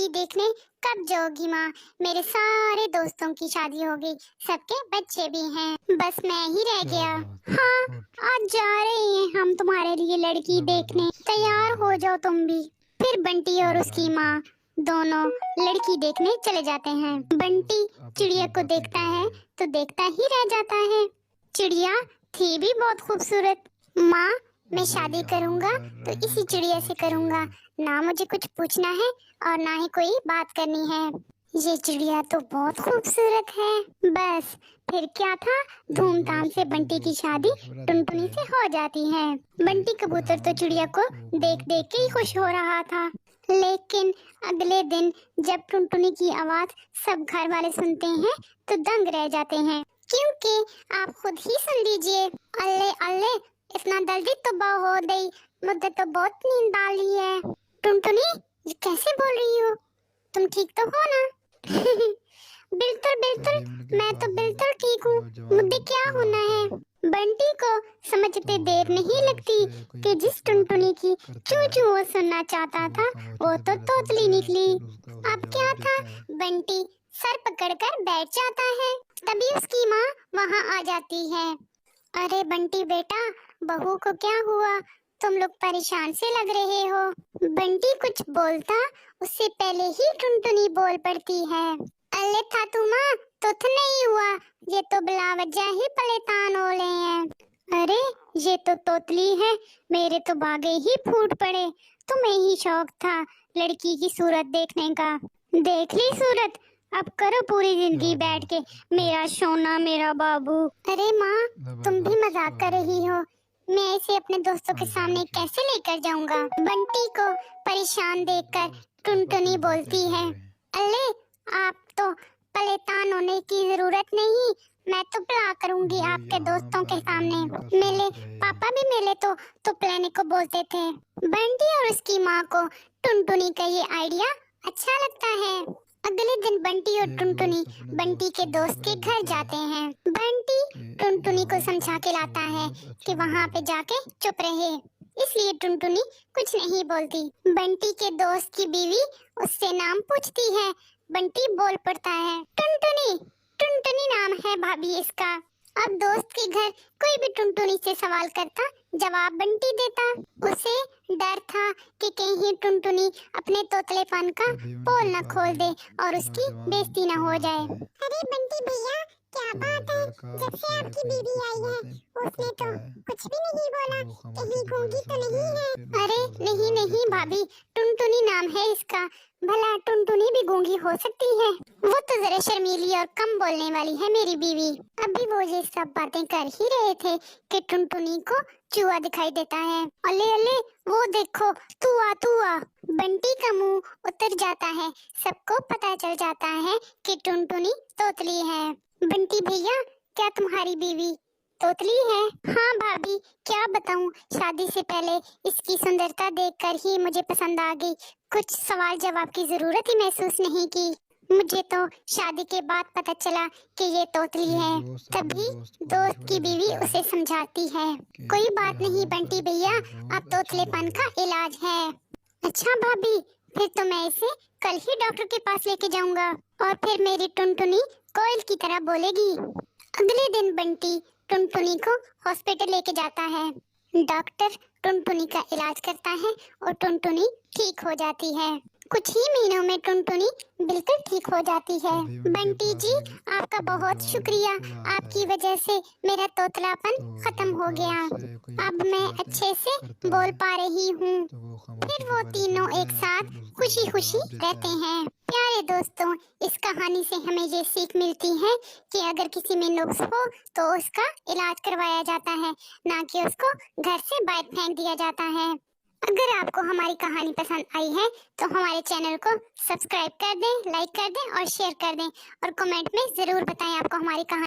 लड़की देखने कब जाओगी माँ? मेरे सारे दोस्तों की शादी हो गई, सबके बच्चे भी हैं, बस मैं ही रह क्या गया। बात है, हाँ, बहुत आज जा रहे हैं हम तुम्हारे लिए लड़की देखने, जबरदस्त, तैयार हो जाओ तुम भी। फिर बंटी और उसकी नाइस माँ यार। दोनों लड़की देखने चले जाते हैं। बंटी दोस्त आपस चिड़िया में को बातें देखता कर है रहे हैं। तो देखता ही रह जाता है। चिड़िया थी भी बहुत खूबसूरत। माँ, मैं अरे शादी यार, करूंगा तो इसी इनका चिड़िया से सोच करूंगा, रहे। ना मुझे कुछ पूछना है और ना ही कोई बात करनी है। ये चिड़िया तो बहुत खूबसूरत है। बस फिर क्या था, एक धूमधाम दोस्त से अपने बंटी की दोस्त को शादी मशवरा देता टुनटुनी से है हो जाती है। कि बंटी कबूतर तो यहाँ चिड़िया पर को तो देख बहुत देख के अच्छा ही खुश हो माहौल है। रहा था। लेकिन अगले दिन जब टुनटुनी की आवाज सब घर वाले सुनते हैं तो दंग रह जाते हैं, क्योंकि आप खुद ही सुन लीजिए। अल्ले अल्ले, इतना जल्दी तो हो गई, मुझे तो बहुत नींद आ रही है। टुनटुनी, ये कैसे बोल रही हो? तुम ठीक तो हो ना? बिल्कुल बिल्कुल, तभी उनके मैं तो पास एक बिल्कुल ठीक हूँ। नौजवान मुझे क्या कौआ होना आता है? है। बंटी को तो समझते देर नहीं लड़का लगती उससे कोई कि जिस कुछ बातें टुनटुनी की करता चू है चू वो सुनना चाहता जो वो था, वो खामोशी से तो पहले तोतली सुनता है, निकली। फिर उसका उसे अब क्या जवाब था, देता है। बंटी सर पकड़कर बैठ जाता है। तभी उसकी माँ वहाँ आ जाती है। अरे बंटी बेटा, बहू को क्या हुआ? तुम लोग परेशान से लग रहे हो। बंटी कुछ बोलता उससे पहले ही टुनटुनी बोल पड़ती है। अरे थातू माँ, तुथ नहीं हुआ, ये तो बिला वजह ही पलेतान हो रहे हैं। अरे ये तो तोतली है, मेरे तो बागे ही फूट पड़े। तुम्हें ही शौक था लड़की की सूरत देखने का, देख ली सूरत, अब करो पूरी जिंदगी क्या बैठ बात के है, मेरा बहुत सोना मेरा बाबू। अरे माँ, तुम भी जबरदस्त, मजाक कर वाह रही हो, मैं इसे अपने दोस्तों के आई सामने लाइक इट। कैसे लेकर जाऊंगा? बंटी को परेशान देखकर दोस्त आपस टुनटुनी में बातें बोलती कर है। रहे हैं। अले, आप तो परेशान होने की जरूरत नहीं, मैं तो प्ला करूंगी वो आपके यहाँ दोस्तों के पर सामने। रहने का मेले सोच रहे हैं। पापा भी मेले तो तुपलाने को बोलते थे। बंटी और उसकी माँ को टुनटुनी का ये आइडिया अच्छा लगता है। अगले दिन बंटी और एक टुनटुनी दोस्त अपने बंटी दोस्त के को दोस्त के मशवरा घर देता जाते है हैं। बंटी कि टुनटुनी को यहाँ समझा पर के तो लाता है बहुत कि अच्छा वहाँ माहौल पे है। जाके चुप रहे, इसलिए टुनटुनी कुछ नहीं बोलती। बंटी के दोस्त की बीवी उससे नाम पूछती है। बंटी बोल पड़ता है, टुनटुनी। टुनटुनी नाम है भाभी इसका। अब दोस्त के घर कोई भी टुनटुनी से सवाल करता, जवाब बंटी देता। उसे डर था कि कहीं टुनटुनी अपने तोतलेपन का तभी पोल उनके न पास खोल दे एक और उसकी नौजवान बेइज्जती न हो कौआ जाए। आता है। अरे बंटी भैया, क्या तो बात है? लड़का जब से उससे आपकी कोई बीवी कुछ आई है बातें उसने करता तो है कुछ भी नहीं जो बोला, वो खामोशी कहीं से पहले गूंगी तो सुनता नहीं है, है? फिर अरे उसका उसे नहीं जवाब नहीं देता है। भाभी, टुनटुनी नाम है इसका, भला टुनटुनी भी गूंगी हो सकती है? वो तो जरा शर्मीली और कम बोलने वाली है मेरी बीवी। अभी वो ये सब बातें कर ही रहे थे कि टुनटुनी को चूहा दिखाई देता है। अले अले, वो देखो, तुआ। बंटी का मुंह उतर जाता है, सबको पता चल जाता है कि टुनटुनी तोतली है। बंटी भैया, क्या तुम्हारी बीवी तोतली है? हाँ भाभी, क्या बताऊं, शादी से पहले इसकी सुंदरता देखकर ही मुझे पसंद आ गई, कुछ सवाल जवाब की जरूरत ही महसूस नहीं की। मुझे तो शादी के बाद पता चला कि ये तोतली एक है। दोस्त अपने तभी दोस्त को दोस्त की मशवरा बीवी देता है उसे समझाती है, कि कोई बात नहीं यहाँ बंटी पर भैया, तो अब बहुत अच्छा तोतलेपन माहौल का है। इलाज है। अच्छा भाभी, फिर तो मैं इसे कल ही डॉक्टर के पास लेके जाऊंगा और फिर मेरी टुनटुनी कोयल की तरह बोलेगी। अगले दिन बंटी टुनटुनी को हॉस्पिटल लेके जाता है। डॉक्टर टुनटुनी का इलाज करता है और टुनटुनी ठीक हो जाती है। कुछ ही महीनों में टुनटुनी बिल्कुल ठीक हो जाती है। तभी उनके बंटी पास जी, एक आपका बहुत नौजवान शुक्रिया, कौआ आता आपकी है। वजह से मेरा तोतलापन तो खत्म हो लड़का गया, उससे कोई अब कुछ मैं बातें अच्छे से करता बोल है पा रही हूँ। तो वो फिर खामोशी से वो पहले तीनों सुनता एक है, साथ फिर उसका खुशी उसे खुशी जवाब देता रहते है। हैं। प्यारे दोस्तों, इस कहानी से हमें ये सीख मिलती है कि अगर किसी में नुक्स हो तो उसका इलाज करवाया जाता है, ना कि उसको घर से बाहर फेंक दिया जाता है। अगर आपको हमारी कहानी पसंद आई है तो हमारे चैनल को सब्सक्राइब कर दें, लाइक कर दें और शेयर कर दें, और कमेंट में जरूर बताएं आपको हमारी कहानी